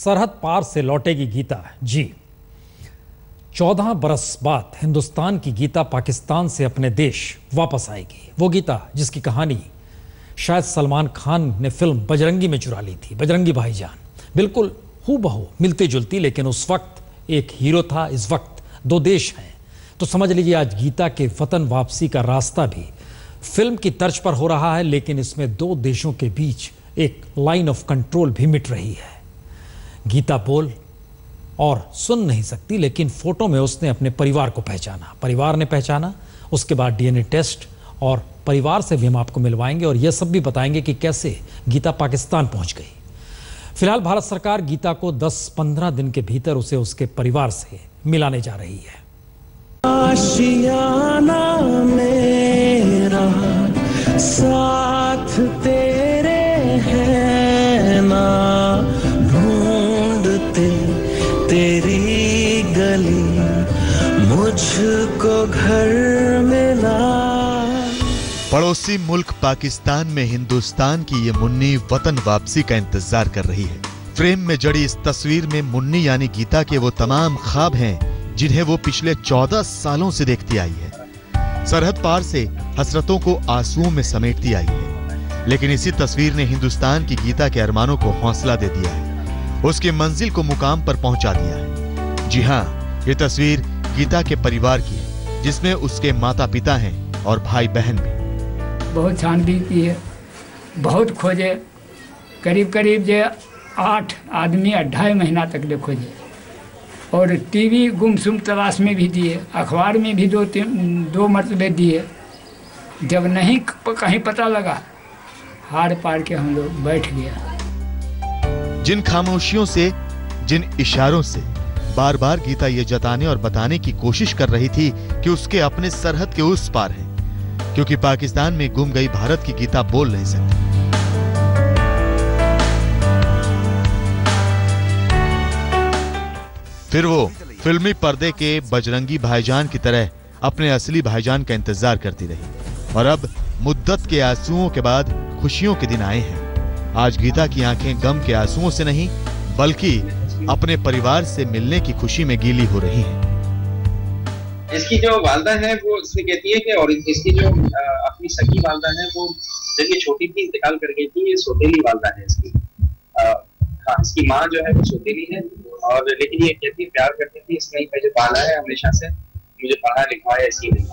सरहद पार से लौटेगी गीता। जी, 14 बरस बाद हिंदुस्तान की गीता पाकिस्तान से अपने देश वापस आएगी। वो गीता जिसकी कहानी शायद सलमान खान ने फिल्म बजरंगी में चुरा ली थी। बजरंगी भाईजान बिल्कुल हूबहू मिलती जुलती, लेकिन उस वक्त एक हीरो था, इस वक्त दो देश हैं। तो समझ लीजिए आज गीता के वतन वापसी का रास्ता भी फिल्म की तर्ज पर हो रहा है, लेकिन इसमें दो देशों के बीच एक लाइन ऑफ कंट्रोल भी मिट रही है। गीता बोल और सुन नहीं सकती, लेकिन फोटो में उसने अपने परिवार को पहचाना, परिवार ने पहचाना। उसके बाद डीएनए टेस्ट और परिवार से भी हम आपको मिलवाएंगे और यह सब भी बताएंगे कि कैसे गीता पाकिस्तान पहुंच गई। फिलहाल भारत सरकार गीता को 10-15 दिन के भीतर उसे उसके परिवार से मिलाने जा रही है। आशियाना मेरा साथ तेरे है ना, ढूंढते तेरी गली मुझको घर मिला। पड़ोसी मुल्क पाकिस्तान में हिंदुस्तान की ये मुन्नी वतन वापसी का इंतजार कर रही है। फ्रेम में जड़ी इस तस्वीर में मुन्नी यानी गीता के वो तमाम ख्वाब हैं जिन्हें वो पिछले 14 सालों से देखती आई है। सरहद पार से हसरतों को आंसुओं में समेटती आई है, लेकिन इसी तस्वीर ने हिंदुस्तान की गीता के अरमानों को हौसला दे दिया है, उसकी मंजिल को मुकाम पर पहुंचा दिया है। जी हाँ, ये तस्वीर गीता के परिवार की है, जिसमें उसके माता पिता हैं और भाई बहन भी। बहुत छानबीन की है, बहुत खोजे, करीब करीब जे 8 आदमी 2.5 महीना तक ले खोजे, और टीवी गुमसुम तलाश में भी दिए, अखबार में भी 2 मरतबे दिए। जब नहीं कहीं पता लगा, हार पार के हम लोग बैठ गया। जिन खामोशियों से, जिन इशारों से बार बार गीता ये जताने और बताने की कोशिश कर रही थी कि उसके अपने सरहद के उस पार है, क्योंकि पाकिस्तान में गुम गई भारत की गीता बोल नहीं सकती। फिर वो फिल्मी पर्दे के बजरंगी भाईजान की तरह अपने असली भाईजान का इंतजार करती रही, और अब मुद्दत के आंसुओं के बाद खुशियों के दिन आए हैं। आज गीता की आंखें गम के आंसुओं से नहीं, बल्कि अपने परिवार से मिलने की खुशी में गीली हो रही हैं। इसकी जो वालदा है वो इसमें कहती है कि, और इसकी जो अपनी सगी वालदा है वो जब ये छोटी थी इंतकाल कर गई थी, ये सौतेली वालदा है इसकी। हाँ, इसकी माँ जो है वो सौतेली है, और लेकिन ये कहती प्यार करती थी, इसने मुझे पाला है हमेशा से, मुझे पढ़ा लिखा है इसीलिए।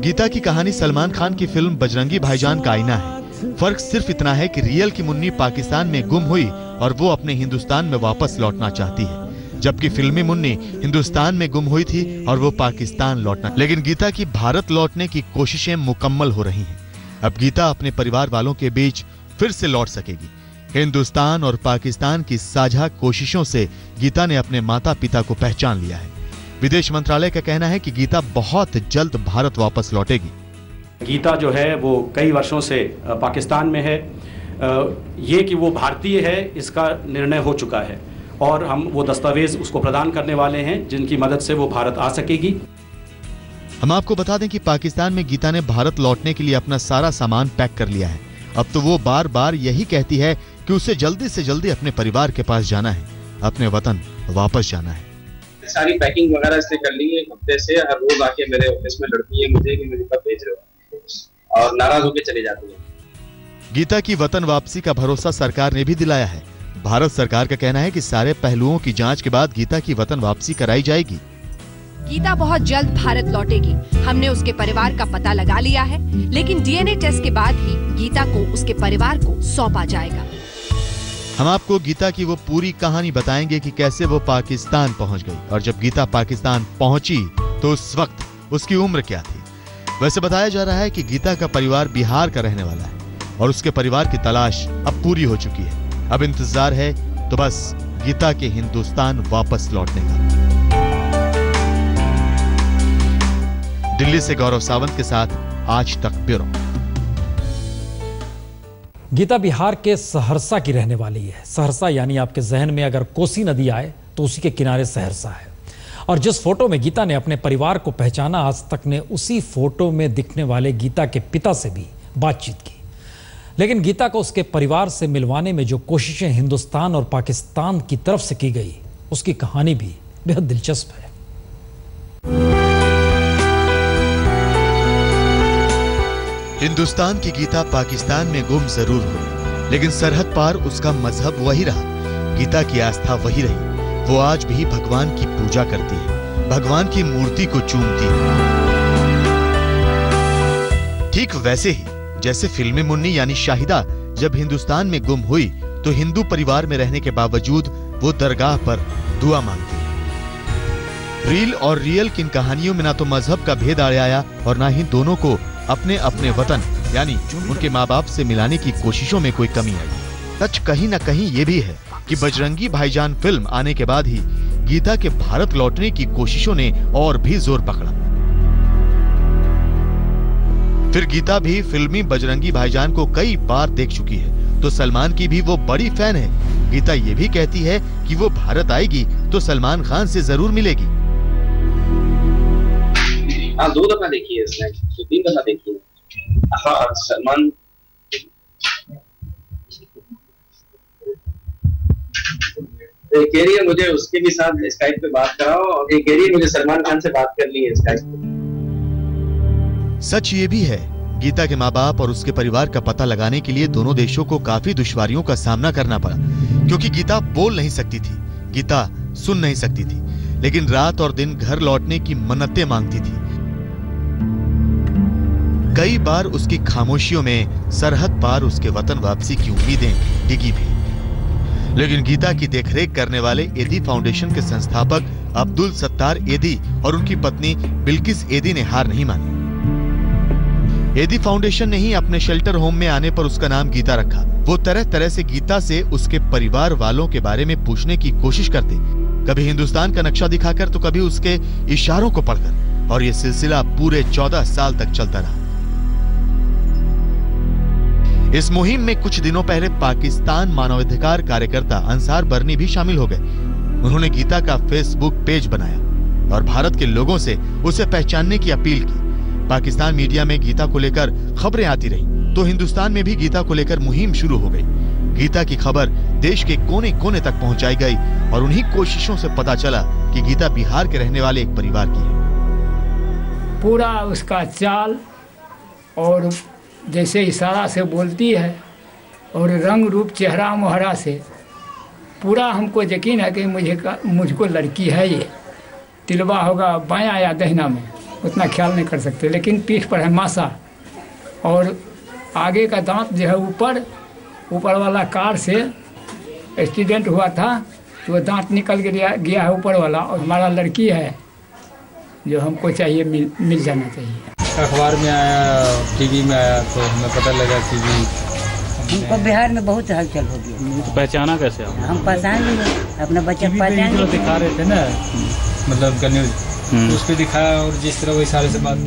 गीता की कहानी सलमान खान की फिल्म बजरंगी भाईजान का आईना है। फर्क सिर्फ इतना है कि रियल की मुन्नी पाकिस्तान में गुम हुई और वो अपने हिंदुस्तान में वापस लौटना चाहती है, जबकि फिल्मी मुन्नी हिंदुस्तान में गुम हुई थी और वो पाकिस्तान लौटना। लेकिन गीता की भारत लौटने की कोशिशें मुकम्मल हो रही हैं। अब गीता अपने परिवार वालों के बीच फिर से लौट सकेगी। हिंदुस्तान और पाकिस्तान की साझा कोशिशों से गीता ने अपने माता पिता को पहचान लिया है। विदेश मंत्रालय का कहना है कि गीता बहुत जल्द भारत वापस लौटेगी। गीता जो है वो कई वर्षों से पाकिस्तान में है। ये कि वो भारतीय है इसका निर्णय हो चुका है, और हम वो दस्तावेज उसको प्रदान करने वाले हैं जिनकी मदद से वो भारत आ सकेगी। हम आपको बता दें कि पाकिस्तान में गीता ने भारत लौटने के लिए अपना सारा सामान पैक कर लिया है। अब तो वो बार बार यही कहती है कि उसे जल्दी से जल्दी अपने परिवार के पास जाना है, अपने वतन वापस जाना है। सारी पैकिंग वगैरह इसने कर ली है, एक हफ्ते से हर रोज आके मेरे ऑफिस में लड़ती है मुझे कि मुझे कब भेज रहे हो, और नाराज होकर चली जाती है। गीता की वतन वापसी का भरोसा सरकार ने भी दिलाया है। भारत सरकार का कहना है कि सारे पहलुओं की जांच के बाद गीता की वतन वापसी कराई जाएगी। गीता बहुत जल्द भारत लौटेगी। हमने उसके परिवार का पता लगा लिया है, लेकिन डीएनए टेस्ट के बाद ही गीता को उसके परिवार को सौंपा जाएगा। हम आपको गीता की वो पूरी कहानी बताएंगे कि कैसे वो पाकिस्तान पहुंच गई, और जब गीता पाकिस्तान पहुंची तो उस वक्त उसकी उम्र क्या थी। वैसे बताया जा रहा है कि गीता का परिवार बिहार का रहने वाला है और उसके परिवार की तलाश अब पूरी हो चुकी है। अब इंतजार है तो बस गीता के हिंदुस्तान वापस लौटने का। दिल्ली से गौरव सावंत के साथ आज तक ब्यूरो। गीता बिहार के सहरसा की रहने वाली है। सहरसा यानी आपके जहन में अगर कोसी नदी आए तो उसी के किनारे सहरसा है। और जिस फोटो में गीता ने अपने परिवार को पहचाना, आज तक ने उसी फोटो में दिखने वाले गीता के पिता से भी बातचीत की। लेकिन गीता को उसके परिवार से मिलवाने में जो कोशिशें हिंदुस्तान और पाकिस्तान की तरफ से की गई, उसकी कहानी भी बेहद दिलचस्प है। हिंदुस्तान की गीता पाकिस्तान में गुम जरूर हुई, लेकिन सरहद पार उसका मजहब वही रहा। गीता की आस्था वही रही। वो आज भी भगवान की पूजा करती है, भगवान की मूर्ति को चूमती है। ठीक वैसे ही जैसे फिल्मी मुन्नी यानी शाहिदा जब हिंदुस्तान में गुम हुई तो हिंदू परिवार में रहने के बावजूद वो दरगाह पर दुआ मांगती है। रील और रियल की इन कहानियों में ना तो मजहब का भेद आया और ना ही दोनों को अपने अपने वतन यानी उनके माँ बाप से मिलाने की कोशिशों में कोई कमी आई। सच कहीं ना कहीं ये भी है कि बजरंगी भाईजान फिल्म आने के बाद ही गीता के भारत लौटने की कोशिशों ने और भी जोर पकड़ा। फिर गीता भी फिल्मी बजरंगी भाईजान को कई बार देख चुकी है, तो सलमान की भी वो बड़ी फैन है। गीता ये भी कहती है कि वो भारत आएगी तो सलमान खान से जरूर मिलेगी। हाँ, 2 दफा देखी है इसने, 3 दफा देखी है। हाँ, सलमान कह रही है मुझे उसके भी साथ स्काइप पे बात कराओ, और ये कह रही है मुझे सलमान खान से बात करनी है स्काइप पे। सच ये भी है, गीता के माँ बाप और उसके परिवार का पता लगाने के लिए दोनों देशों को काफी दुश्वारियों का सामना करना पड़ा, क्योंकि गीता बोल नहीं सकती थी, गीता सुन नहीं सकती थी, लेकिन रात और दिन घर लौटने की मन्नतें मांगती थी। कई बार उसकी खामोशियों में सरहद पार उसके वतन वापसी की उम्मीदें डिगी भी, लेकिन गीता की देखरेख करने वाले एदी फाउंडेशन के संस्थापक अब्दुल सत्तार एदी और उनकी पत्नी बिल्किस एदी ने हार नहीं मानी। एदी फाउंडेशन ने ही अपने शेल्टर होम में आने पर उसका नाम गीता रखा। वो तरह तरह से गीता से उसके परिवार वालों के बारे में पूछने की कोशिश करते, कभी हिंदुस्तान का नक्शा दिखाकर तो कभी उसके इशारों को पढ़कर, और ये सिलसिला पूरे 14 साल तक चलता रहा। इस मुहिम में कुछ दिनों पहले पाकिस्तान मानवाधिकार कार्यकर्ता अंसार बरनी भी शामिल हो गए। उन्होंने गीता का फेसबुक पेज बनाया और भारत के लोगों से उसे पहचानने की अपील की। पाकिस्तान मीडिया में गीता को लेकर खबरें आती रहीं, तो हिंदुस्तान में भी गीता को लेकर मुहिम शुरू हो गई। गीता की खबर देश के कोने कोने तक पहुंचाई गई और उन्हीं कोशिशों से पता चला कि गीता बिहार के रहने वाले एक परिवार की है। पूरा उसका चाल और जैसे इशारा से बोलती है और रंग रूप चेहरा मोहरा से पूरा हमको यकीन है कि मुझको लड़की है। ये तिलवा होगा बायां या दहिना में उतना ख्याल नहीं कर सकते, लेकिन पीठ पर है मासा, और आगे का दांत जो है ऊपर वाला कार से एक्सीडेंट हुआ था तो वो दांत निकल गया है ऊपर वाला, और हमारा लड़की है जो हमको चाहिए मिल जाना चाहिए। अखबार में आया, टीवी में आया, तो हमें पता लगा कि हमको बिहार में बहुत हलचल हो गया। तो पहचाना कैसे हम पहचान लिए अपना बच्चा पहचान लिए। दिखा रहे थे ना, मतलब न्यूज उस पे दिखाया और जिस तरह वो इशारे से बात।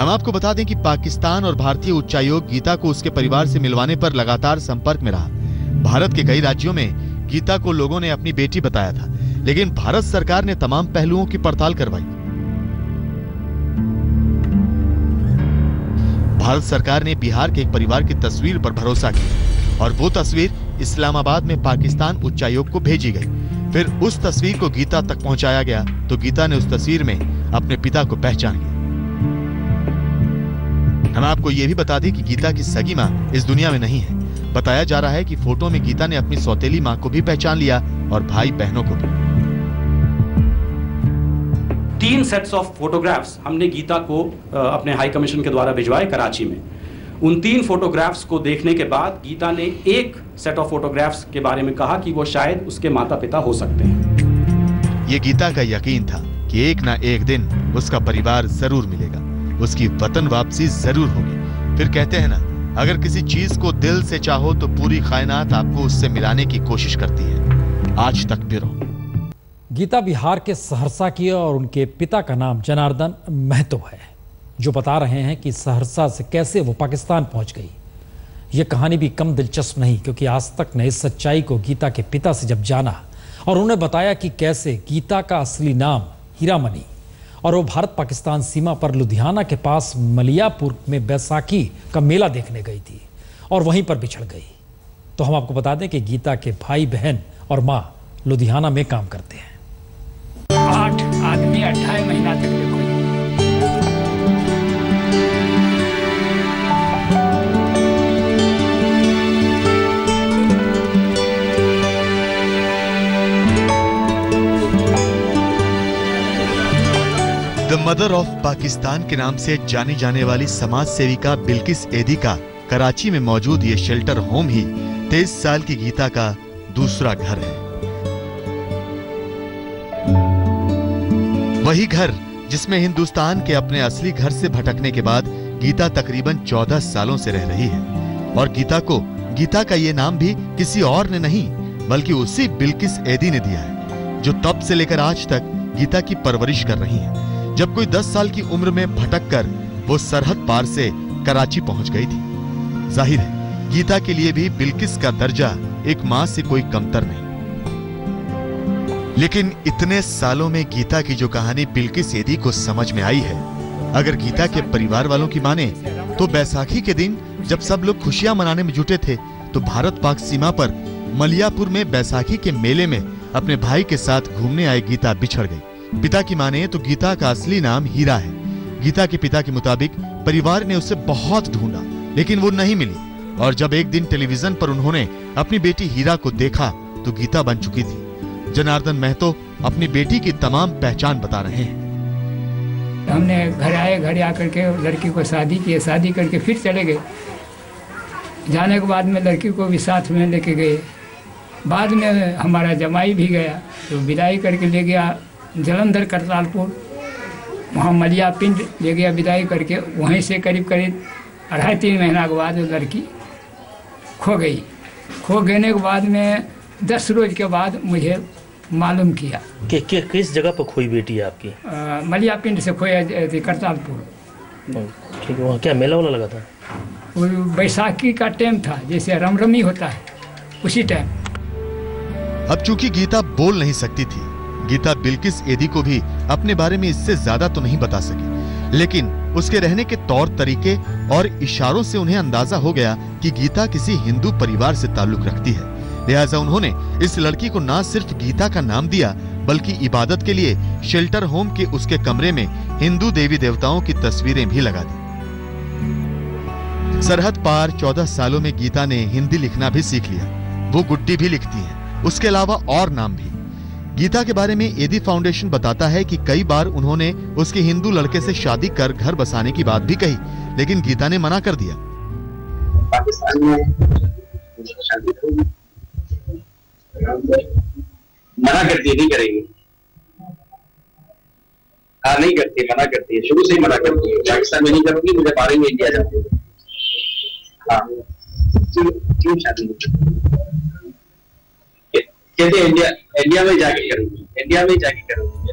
हम आपको बता दें कि पाकिस्तान और भारतीय उच्चायोग गीता को उसके परिवार से मिलवाने पर लगातार संपर्क में रहा। भारत के कई राज्यों में गीता को लोगों ने अपनी बेटी बताया था, लेकिन भारत सरकार ने तमाम पहलुओं की पड़ताल करवाई। भारत सरकार ने बिहार के एक परिवार की तस्वीर पर भरोसा किया और वो तस्वीर इस्लामाबाद में पाकिस्तान उच्चायोग को भेजी गई। फिर उस तस्वीर को गीता तक पहुंचाया गया तो गीता ने उस तस्वीर में अपने पिता को पहचान लिया। हम आपको यह भी बता दें कि गीता की सगी मां इस दुनिया में नहीं है। बताया जा रहा है कि फोटो में गीता ने अपनी सौतेली मां को भी पहचान लिया और भाई बहनों को भी। 3 सेट्स ऑफ फोटोग्राफ्स हमने गीता को अपने हाई कमीशन के द्वारा भिजवाए कराची में। उन 3 फोटोग्राफ्स को देखने के बाद गीता ने एक सेट ऑफ फोटोग्राफ्स के बारे में कहा कि वो शायद उसके माता पिता हो सकते हैं। ये गीता का यकीन था कि एक ना एक दिन उसका परिवार जरूर मिलेगा, उसकी वतन वापसी जरूर होगी। फिर कहते हैं ना, अगर किसी चीज को दिल से चाहो तो पूरी कायनात आपको उससे मिलाने की कोशिश करती है। आज तक भी रहो। गीता बिहार के सहरसा की और उनके पिता का नाम जनार्दन महतो है, जो बता रहे हैं कि सहरसा से कैसे वो पाकिस्तान पहुंच गई। ये कहानी भी कम दिलचस्प नहीं, क्योंकि आज तक ने इस सच्चाई को गीता के पिता से जब जाना और उन्हें बताया कि कैसे गीता का असली नाम हीरामणि और वो भारत पाकिस्तान सीमा पर लुधियाना के पास मलियापुर में बैसाखी का मेला देखने गई थी और वहीं पर बिछड़ गई। तो हम आपको बता दें कि गीता के भाई बहन और मां लुधियाना में काम करते हैं। 8 आदमी 28 महीना तक देखो। द मदर ऑफ पाकिस्तान के नाम से जानी जाने वाली समाज सेविका बिल्किस एदी का कराची में मौजूद ये शेल्टर होम ही 23 साल की गीता का दूसरा घर है। वही घर जिसमें हिंदुस्तान के अपने असली घर से भटकने के बाद गीता तकरीबन 14 सालों से रह रही है। और गीता को गीता का ये नाम भी किसी और ने नहीं बल्कि उसी बिल्किस एदी ने दिया है, जो तब से लेकर आज तक गीता की परवरिश कर रही है। जब कोई 10 साल की उम्र में भटक कर वो सरहद पार से कराची पहुंच गई थी। जाहिर है गीता के लिए भी बिल्किस का दर्जा एक मां से कोई कमतर नहीं। लेकिन इतने सालों में गीता की जो कहानी बिल्किस एदी को समझ में आई है, अगर गीता के परिवार वालों की माने तो बैसाखी के दिन जब सब लोग खुशियां मनाने में जुटे थे तो भारत पाक सीमा पर मलियापुर में बैसाखी के मेले में अपने भाई के साथ घूमने आई गीता बिछड़ गई। पिता की माने तो गीता का असली नाम हीरा है। गीता के पिता के मुताबिक परिवार ने उसे बहुत ढूंढा लेकिन वो नहीं मिली और जब एक दिन टेलीविजन पर उन्होंने अपनी बेटी हीरा को देखा तो गीता बन चुकी थी। जनार्दन महतो अपनी बेटी की तमाम पहचान बता रहे हैं। हमने घर आकर के लड़की को शादी की, शादी करके फिर चले गए। जाने के बाद में लड़की को भी साथ में लेके गए। बाद में हमारा जमाई भी गया तो विदाई करके ले गया जलंधर करतालपुर, वहाँ मलिया पिंड ले गया विदाई करके। वहीं से करीब 2.5-3 महीना के बाद लड़की खो गई। खो गने के बाद में 10 रोज के बाद मुझे मालूम किया कि किस जगह पर खोई बेटी है आपकी? मलिया पिंड से खोया करतालपुर। ठीक है, वहाँ क्या मेला वाला लगा था? वो बैसाखी का टाइम था, जैसे रमरमी होता है उसी टाइम। अब चूंकि गीता बोल नहीं सकती थी, गीता बिल्किस एदी को भी अपने बारे में इससे ज्यादा तो नहीं बता सकी, लेकिन उसके रहने के तौर तरीके और इशारों से उन्हें अंदाजा हो गया कि गीता किसी हिंदू परिवार से ताल्लुक रखती है। लिहाजा उन्होंने इस लड़की को न सिर्फ गीता का नाम दिया बल्कि इबादत के लिए शेल्टर होम के उसके कमरे में हिंदू देवी देवताओं की तस्वीरें भी लगा दी। सरहद पार 14 सालों में गीता ने हिंदी लिखना भी सीख लिया। वो गुड्डी भी लिखती हैं, उसके अलावा और नाम भी। गीता के बारे में एदी फाउंडेशन बताता है कि कई बार उन्होंने उसके हिंदू लड़के से शादी कर घर बसाने की बात भी कही, लेकिन गीता ने मना कर दिया। पाकिस्तान में शादी मना करती है, नहीं करेंगे। हाँ नहीं करती, मना करती है, शुरू से ही मना करती है। पाकिस्तान में नहीं करूंगी, मुझे मारेंगे, इंडिया जाती है। हाँ क्यों शादी कहते इंडिया में जाके करूंगी, इंडिया में जाके करूंगी।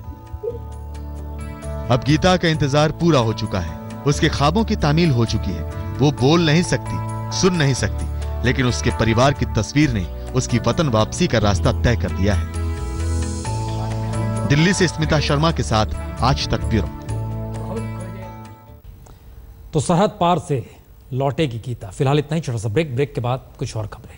अब गीता का इंतजार पूरा हो चुका है। उसके ख्वाबों की तामील हो चुकी है। वो बोल नहीं सकती, सुन नहीं सकती, लेकिन उसके परिवार की तस्वीर ने उसकी वतन वापसी का रास्ता तय कर दिया है। दिल्ली से स्मिता शर्मा के साथ आज तक ब्यूरो। तो सरहद पार से लौटेगी गीता। फिलहाल इतना ही, छोटा सा ब्रेक के बाद कुछ और खबरें।